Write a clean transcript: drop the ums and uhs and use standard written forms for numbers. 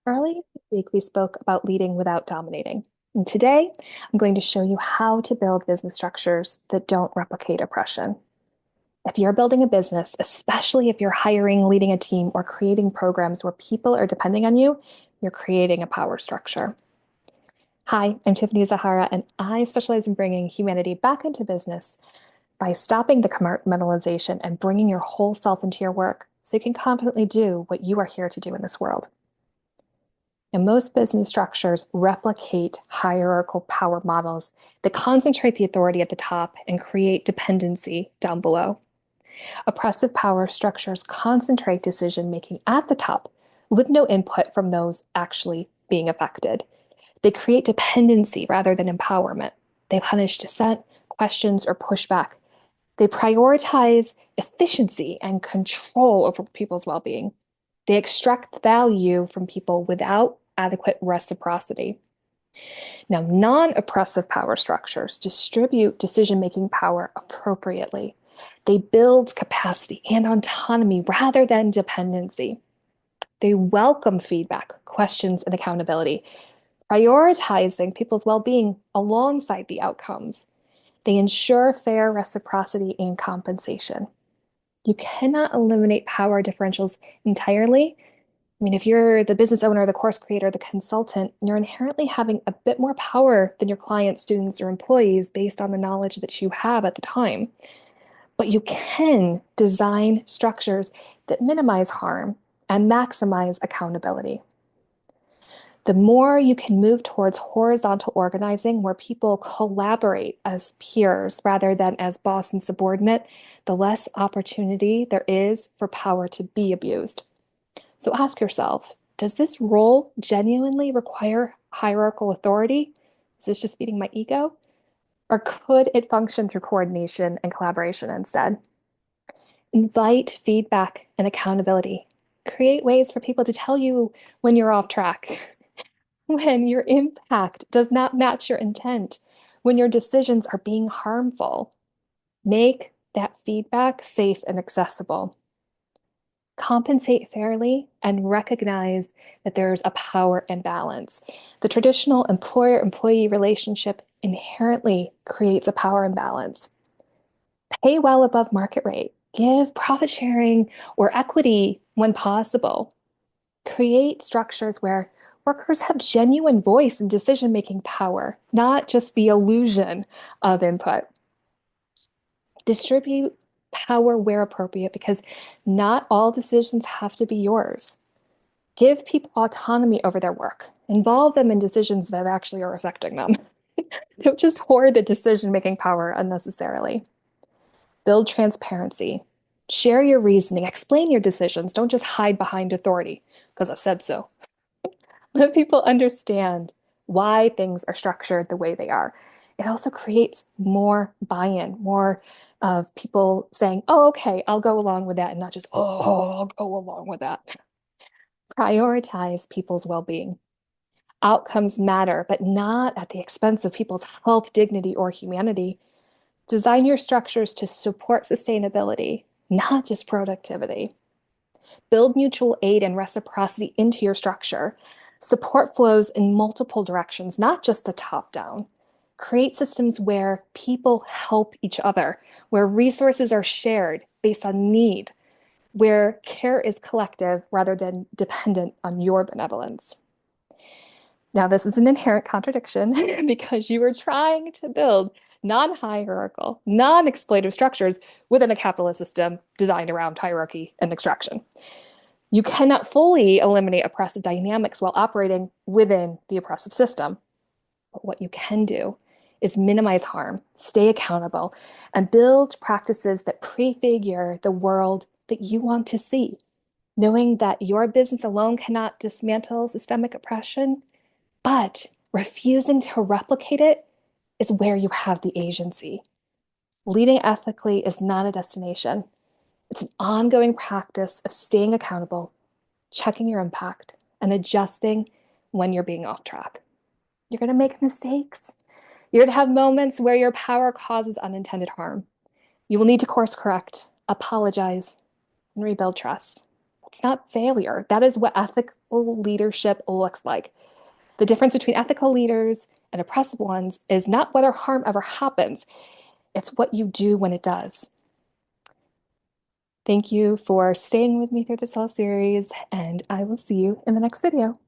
Earlier this week, we spoke about leading without dominating. And today, I'm going to show you how to build business structures that don't replicate oppression. If you're building a business, especially if you're hiring, leading a team, or creating programs where people are depending on you, you're creating a power structure. Hi, I'm Tiffany Zehara, and I specialize in bringing humanity back into business by stopping the compartmentalization and bringing your whole self into your work so you can confidently do what you are here to do in this world. And most business structures replicate hierarchical power models that concentrate the authority at the top and create dependency down below. Oppressive power structures concentrate decision making at the top with no input from those actually being affected. They create dependency rather than empowerment. They punish dissent, questions, or pushback. They prioritize efficiency and control over people's well being. They extract value from people without adequate reciprocity. Now, non-oppressive power structures distribute decision-making power appropriately. They build capacity and autonomy rather than dependency. They welcome feedback, questions, and accountability, prioritizing people's well-being alongside the outcomes. They ensure fair reciprocity and compensation. You cannot eliminate power differentials entirely. I mean, if you're the business owner, the course creator, the consultant, you're inherently having a bit more power than your clients, students, or employees based on the knowledge that you have at the time. But you can design structures that minimize harm and maximize accountability. The more you can move towards horizontal organizing where people collaborate as peers rather than as boss and subordinate, the less opportunity there is for power to be abused. So ask yourself, does this role genuinely require hierarchical authority? Is this just feeding my ego? Or could it function through coordination and collaboration instead? Invite feedback and accountability. Create ways for people to tell you when you're off track, when your impact does not match your intent, when your decisions are being harmful. Make that feedback safe and accessible. Compensate fairly and recognize that there's a power imbalance. The traditional employer-employee relationship inherently creates a power imbalance. Pay well above market rate. Give profit sharing or equity when possible. Create structures where workers have genuine voice and decision-making power, not just the illusion of input. Distribute power where appropriate because not all decisions have to be yours. Give people autonomy over their work. Involve them in decisions that actually are affecting them. Don't just hoard the decision-making power unnecessarily. Build transparency. Share your reasoning. Explain your decisions. Don't just hide behind authority because I said so. Let people understand why things are structured the way they are. It also creates more buy-in, more of people saying, oh, okay, I'll go along with that, and not just, oh, I'll go along with that. Prioritize people's well-being. Outcomes matter, but not at the expense of people's health, dignity, or humanity. Design your structures to support sustainability, not just productivity. Build mutual aid and reciprocity into your structure. Support flows in multiple directions, not just the top down. Create systems where people help each other, where resources are shared based on need, where care is collective rather than dependent on your benevolence. Now, this is an inherent contradiction because you are trying to build non-hierarchical, non-exploitative structures within a capitalist system designed around hierarchy and extraction. You cannot fully eliminate oppressive dynamics while operating within the oppressive system. But what you can do is minimize harm, stay accountable, and build practices that prefigure the world that you want to see. Knowing that your business alone cannot dismantle systemic oppression, but refusing to replicate it is where you have the agency. Leading ethically is not a destination. It's an ongoing practice of staying accountable, checking your impact, and adjusting when you're being off track. You're going to make mistakes. You're going to have moments where your power causes unintended harm. You will need to course correct, apologize, and rebuild trust. It's not failure. That is what ethical leadership looks like. The difference between ethical leaders and oppressive ones is not whether harm ever happens, it's what you do when it does. Thank you for staying with me through this whole series, and I will see you in the next video.